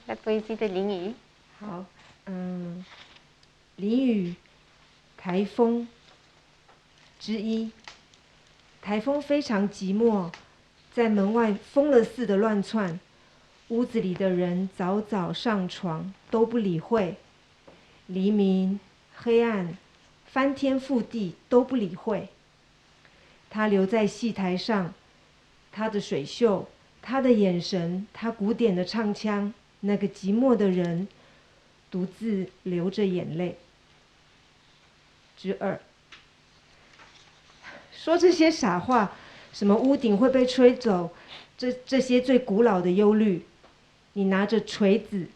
la poésie de 林语。好，淋雨，台风之一。台风非常寂寞，在门外疯了似的乱窜，屋子里的人早早上床，都不理会。黎明、黑暗、翻天覆地都不理会。他留在戏台上，他的水袖，他的眼神，他古典的唱腔，那个寂寞的人独自流着眼泪。之二，说这些傻话，什么屋顶会被吹走，这些最古老的忧虑，你拿着锤子、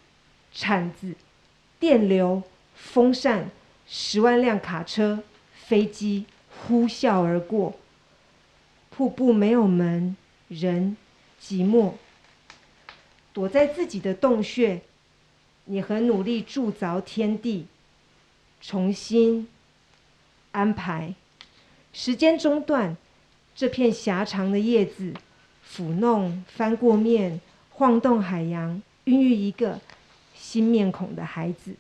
铲子、电流、风扇、10万辆卡车、飞机呼啸而过。瀑布没有门，人寂寞，躲在自己的洞穴。你很努力铸凿天地，重新安排。时间中断，这片狭长的叶子抚弄、翻过面，晃动海洋，孕育一个新面孔的孩子。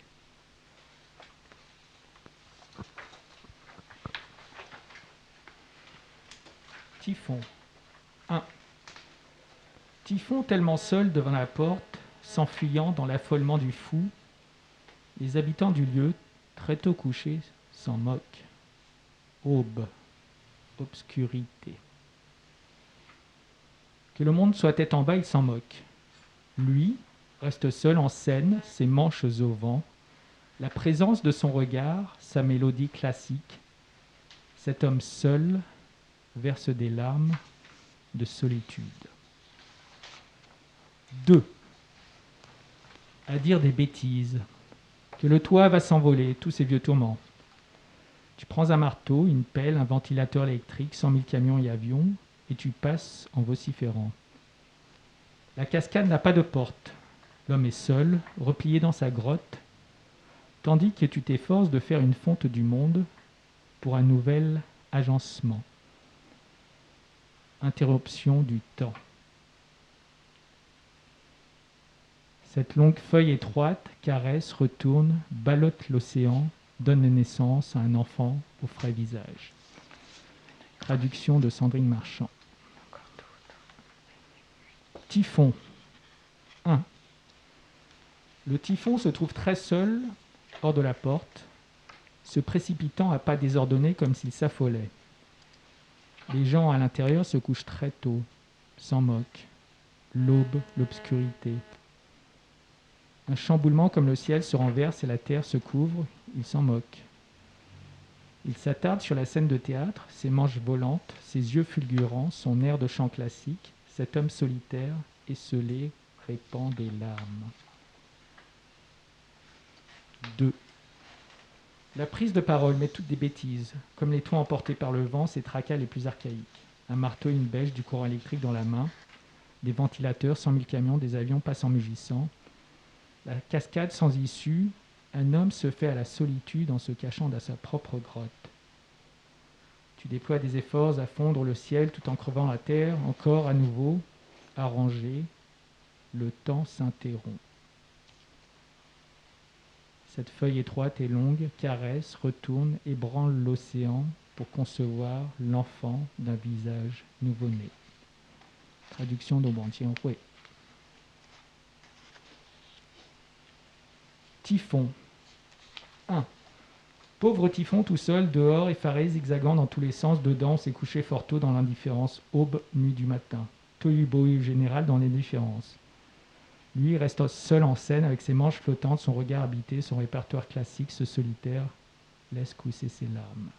Typhon. 1. Typhon tellement seul devant la porte, s'enfuyant dans l'affolement du fou, les habitants du lieu, très tôt couchés, s'en moquent. Aube, obscurité. Que le monde soit tête en bas, il s'en moque. Lui reste seul en scène, ses manches au vent, la présence de son regard, sa mélodie classique. Cet homme seul verse des larmes de solitude. 2. À dire des bêtises, que le toit va s'envoler, tous ces vieux tourments. Tu prends un marteau, une pelle, un ventilateur électrique, 100 000 camions et avions, et tu passes en vociférant. La cascade n'a pas de porte. L'homme est seul, replié dans sa grotte, tandis que tu t'efforces de faire une fonte du monde pour un nouvel agencement. Interruption du temps. Cette longue feuille étroite caresse, retourne, ballotte l'océan, donne naissance à un enfant au frais visage. Traduction de Sandrine Marchand. Typhon. 1. Le typhon se trouve très seul, hors de la porte, se précipitant à pas désordonnés comme s'il s'affolait. Les gens à l'intérieur se couchent très tôt, s'en moquent. L'aube, l'obscurité. Un chamboulement comme le ciel se renverse et la terre se couvre, il s'en moque. Il s'attarde sur la scène de théâtre, ses manches volantes, ses yeux fulgurants, son air de chant classique. Cet homme solitaire, esselé, répand des larmes. 2. La prise de parole met toutes des bêtises, comme les toits emportés par le vent, ces tracas les plus archaïques. Un marteau et une bêche, du courant électrique dans la main, des ventilateurs, 100 000 camions, des avions passent en mugissant. La cascade sans issue, un homme se fait à la solitude en se cachant dans sa propre grotte. Tu déploies des efforts à fondre le ciel tout en crevant la terre, encore à nouveau, arrangé, le temps s'interrompt. Cette feuille étroite et longue caresse, retourne, ébranle l'océan pour concevoir l'enfant d'un visage nouveau-né. Traduction de Wang Jianhui. Typhon. 1. Pauvre typhon tout seul, dehors, effaré, zigzagant dans tous les sens, dedans, s'est couché fort tôt dans l'indifférence, aube, nuit du matin. Tohu-bohu général dans l'indifférence. Lui reste seul en scène avec ses manches flottantes, son regard habité, son répertoire classique, ce solitaire laisse couler ses larmes.